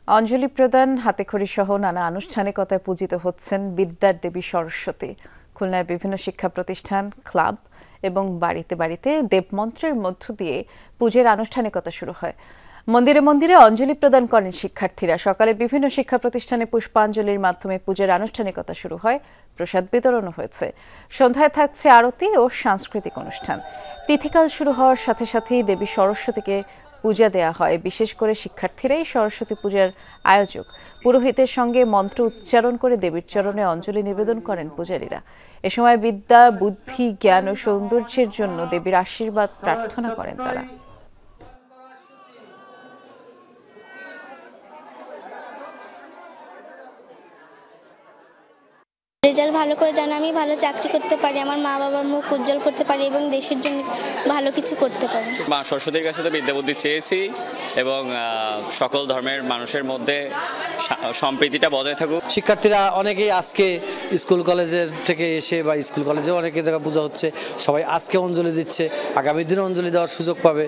অঞ্জলি প্রদান, হাতেখড়ি সহ নানা আনুষ্ঠানিকতায় পূজিত হচ্ছেন বিদ্যার দেবী সরস্বতী। খুলনায় বিভিন্ন শিক্ষা প্রতিষ্ঠান, ক্লাব এবং বাড়িতে বাড়িতে দেবমন্ত্রের মধ্য দিয়ে পূজার আনুষ্ঠানিকতা শুরু হয়। মন্দিরে মন্দিরে অঞ্জলি প্রদান করেন শিক্ষার্থীরা। সকালে বিভিন্ন শিক্ষা প্রতিষ্ঠানে পুষ্পাঞ্জলির মাধ্যমে পূজার আনুষ্ঠানিকতা শুরু হয়। প্রসাদ বিতরণও হয়েছে। সন্ধ্যায় থাকছে আরতি ও সাংস্কৃতিক অনুষ্ঠান। তিথিকাল শুরু হওয়ার সাথে সাথেই দেবী সরস্বতীকে পূজা দেয়া হয়। বিশেষ করে শিক্ষার্থীরাই সরস্বতী পূজার আয়োজক। পুরোহিতের সঙ্গে মন্ত্র উচ্চারণ করে দেবীর চরণে অঞ্জলি নিবেদন করেন পূজারীরা। এ সময় বিদ্যা, বুদ্ধি, জ্ঞান ও সৌন্দর্যের জন্য দেবীর আশীর্বাদ প্রার্থনা করেন তারা। রেজাল্ট ভালো করে যেন আমি ভালো চাকরি করতে পারি, আমার মা বাবার মুখ উজ্জ্বল করতে পারি এবং দেশের জন্য ভালো কিছু করতে পারি। মা সরস্বতীর কাছে তো বিদ্যা বুদ্ধি চেয়েছি এবং সকল ধর্মের মানুষের মধ্যে সম্প্রীতিটা বজায় থাকুক। শিক্ষার্থীরা অনেকেই আজকে স্কুল কলেজের থেকে এসে বা স্কুল কলেজেও অনেকে দেখা পূজা হচ্ছে, সবাই আজকে অঞ্জলি দিচ্ছে, আগামী দিনে অঞ্জলি দেওয়ার সুযোগ পাবে।